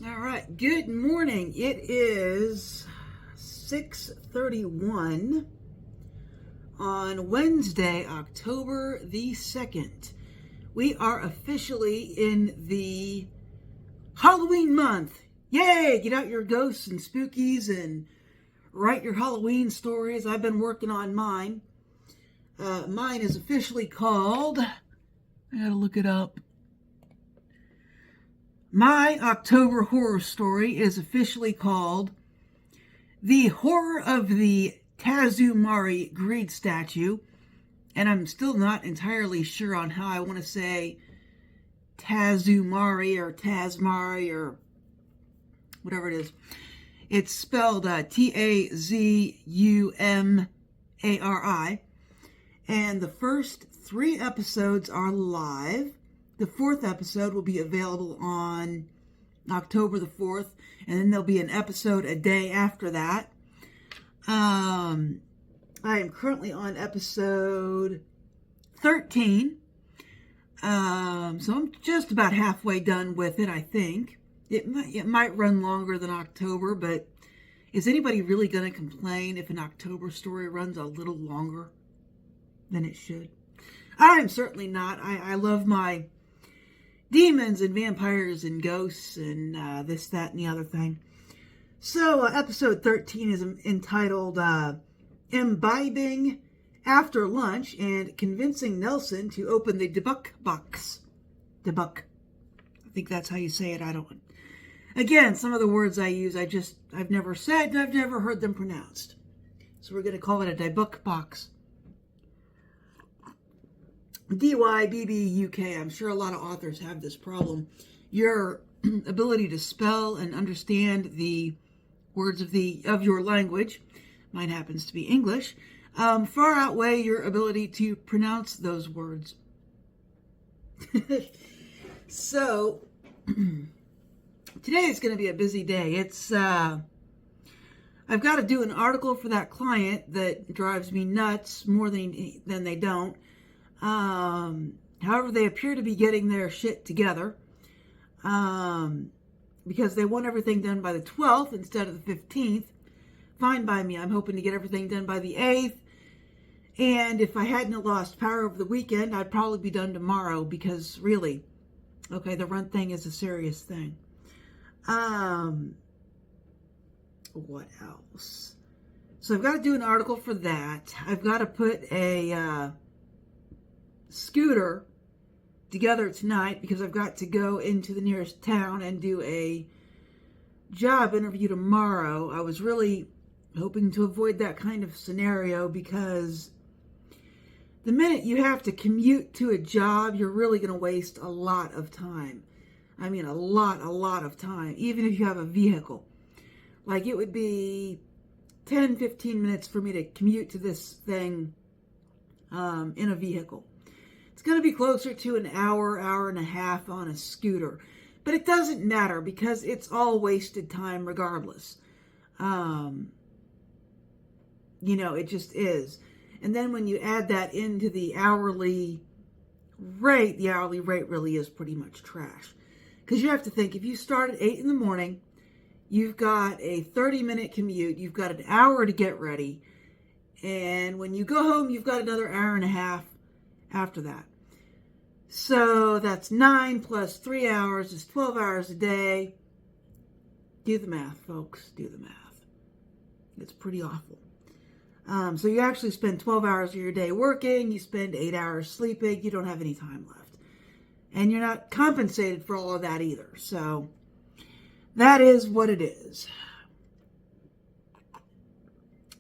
All right, good morning. It is 6:31 on Wednesday, October the 2nd. We are officially in the Halloween month. Yay! Get out your ghosts and spookies and write your Halloween stories. I've been working on mine. Mine is officially called, I gotta look it up. My October horror story is officially called The Horror of the Tazumari Greed Statue, and I'm still not entirely sure on how I want to say Tazumari or Tazmari or whatever it is. It's spelled Tazumari, and the first 3 episodes are live. The 4th episode will be available on October the 4th, and then there'll be an episode a day after that. I am currently on episode 13, so I'm just about halfway done with it, I think. It might run longer than October, but is anybody really going to complain if an October story runs a little longer than it should? I'm certainly not. I love my demons and vampires and ghosts and this, that, and the other thing. So episode 13 is entitled Imbibing After Lunch and Convincing Nelson to Open the Debunk Box. Debunk. I think that's how you say it. I don't. Again, some of the words I use, I've never said and I've never heard them pronounced. So we're going to call it a debunk box. DYBBUK. I'm sure a lot of authors have this problem. Your ability to spell and understand the words of your language, mine happens to be English, far outweigh your ability to pronounce those words. So today is going to be a busy day. I've got to do an article for that client that drives me nuts more than they don't. However, they appear to be getting their shit together, because they want everything done by the 12th instead of the 15th. Fine by me. I'm hoping to get everything done by the 8th. And if I hadn't lost power over the weekend, I'd probably be done tomorrow, because really, okay, the rent thing is a serious thing. What else? So I've got to do an article for that. I've got to put a scooter together tonight, because I've got to go into the nearest town and do a job interview tomorrow. I was really hoping to avoid that kind of scenario, because the minute you have to commute to a job, you're really going to waste a lot of time. I mean, a lot of time, even if you have a vehicle. Like, it would be 10, 15 minutes for me to commute to this thing in a vehicle. It's going to be closer to an hour and a half on a scooter. But it doesn't matter, because it's all wasted time regardless. It just is. And then when you add that into the hourly rate really is pretty much trash. Because you have to think, if you start at 8 in the morning, you've got a 30-minute commute, you've got an hour to get ready, and when you go home, you've got another hour and a half after that. So that's 9 plus 3 hours is 12 hours a day. Do the math, folks. Do the math. It's pretty awful. So you actually spend 12 hours of your day working. You spend 8 hours sleeping. You don't have any time left. And you're not compensated for all of that either. So that is what it is.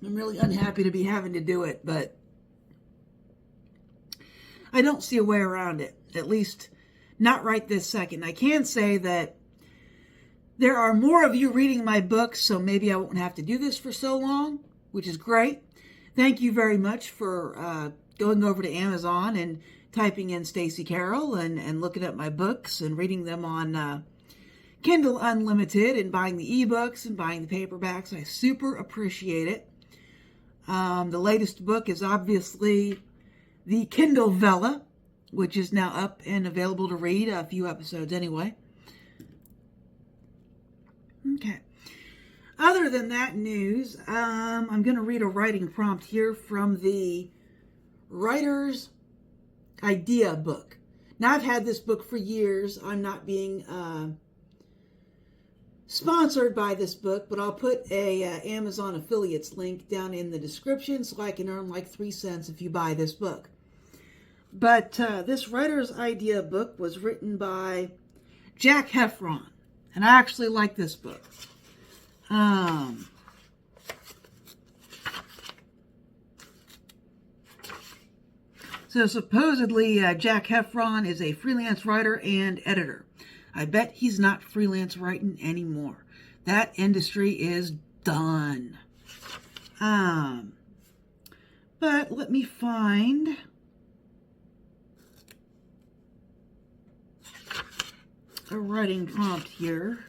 I'm really unhappy to be having to do it, but I don't see a way around it, at least not right this second. I can say that there are more of you reading my books, so maybe I won't have to do this for so long, which is great. Thank you very much for going over to Amazon and typing in Stacey Carroll and looking at my books and reading them on Kindle Unlimited and buying the ebooks and buying the paperbacks. I super appreciate it. The latest book is obviously the Kindle Vella, which is now up and available to read, a few episodes anyway. Okay. Other than that news, I'm going to read a writing prompt here from the Writer's Idea book. Now, I've had this book for years. I'm not being sponsored by this book, but I'll put a Amazon affiliates link down in the description so I can earn like 3 cents if you buy this book. But this Writer's Idea book was written by Zac Efron, and I actually like this book. So supposedly Zac Efron is a freelance writer and editor. I bet he's not freelance writing anymore. That industry is done. But let me find a writing prompt here.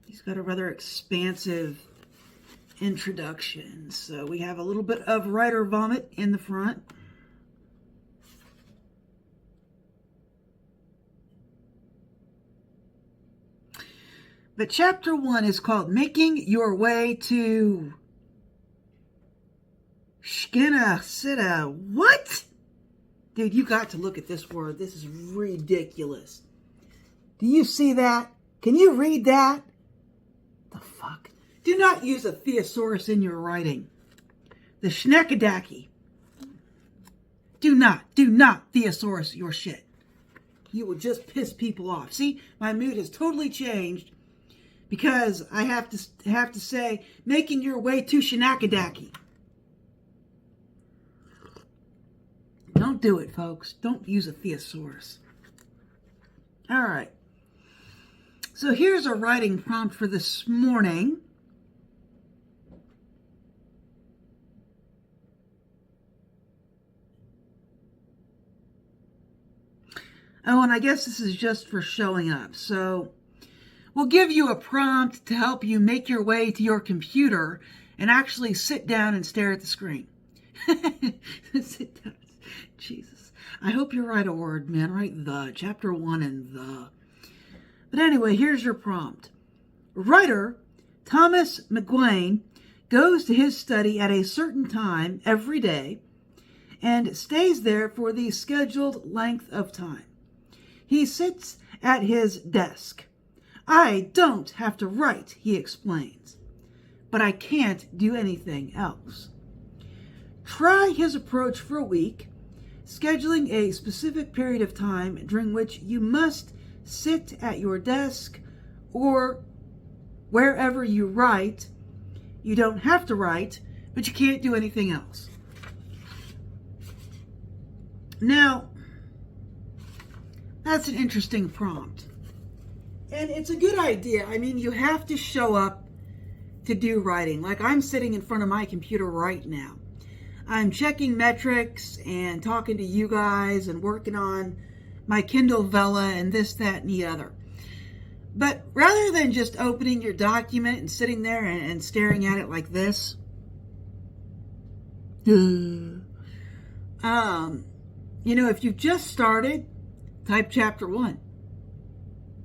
He's got a rather expansive introduction. So we have a little bit of writer vomit in the front. But chapter 1 is called Making Your Way to Schenackadacky. What? Dude, you got to look at this word. This is ridiculous. Do you see that? Can you read that? The fuck? Do not use a thesaurus in your writing. The Schenackadacky. Do not thesaurus your shit. You will just piss people off. See, my mood has totally changed because I have to say, making your way to Schenackadacky. Don't do it, folks. Don't use a thesaurus. All right. So here's a writing prompt for this morning. Oh, and I guess this is just for showing up. So we'll give you a prompt to help you make your way to your computer and actually sit down and stare at the screen. Sit down. Jesus. I hope you write a word, man. Write the. Chapter 1 and the. But anyway, here's your prompt. Writer Thomas McGuane goes to his study at a certain time every day and stays there for the scheduled length of time. He sits at his desk. I don't have to write, he explains, but I can't do anything else. Try his approach for a week, scheduling a specific period of time during which you must sit at your desk or wherever you write. You don't have to write, but you can't do anything else. Now, that's an interesting prompt. And it's a good idea. I mean, you have to show up to do writing. Like I'm sitting in front of my computer right now. I'm checking metrics and talking to you guys and working on my Kindle Vella and this, that, and the other. But rather than just opening your document and sitting there and staring at it like this, if you've just started, type chapter 1.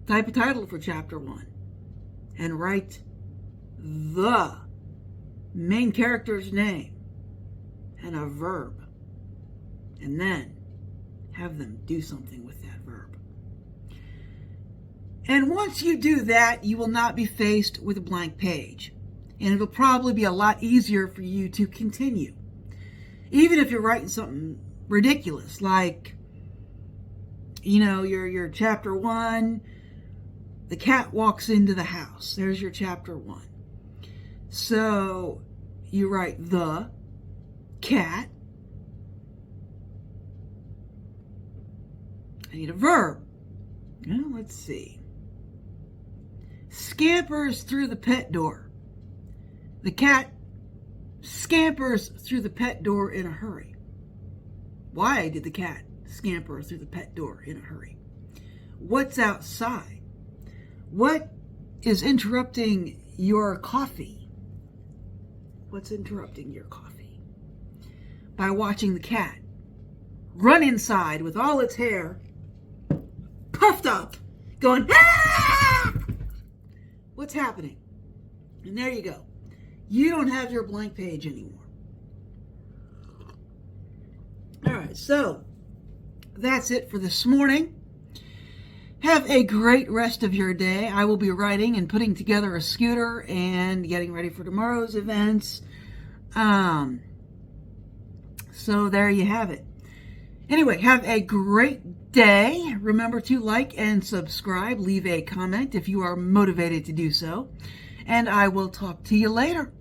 Type a title for chapter 1 and write the main character's name and a verb. And then have them do something with that verb. And once you do that, you will not be faced with a blank page. And it'll probably be a lot easier for you to continue. Even if you're writing something ridiculous, like, your chapter 1, the cat walks into the house. There's your chapter 1. So you write the cat. I need a verb. Well, let's see. Scampers through the pet door. The cat scampers through the pet door in a hurry. Why did the cat scamper through the pet door in a hurry? What's outside? What is interrupting your coffee? What's interrupting your coffee? By watching the cat run inside with all its hair puffed up, going, ah! What's happening? And there you go. You don't have your blank page anymore. All right, so that's it for this morning. Have a great rest of your day. I will be writing and putting together a scooter and getting ready for tomorrow's events. So there you have it. Anyway, have a great day. Remember to like and subscribe. Leave a comment if you are motivated to do so. And I will talk to you later.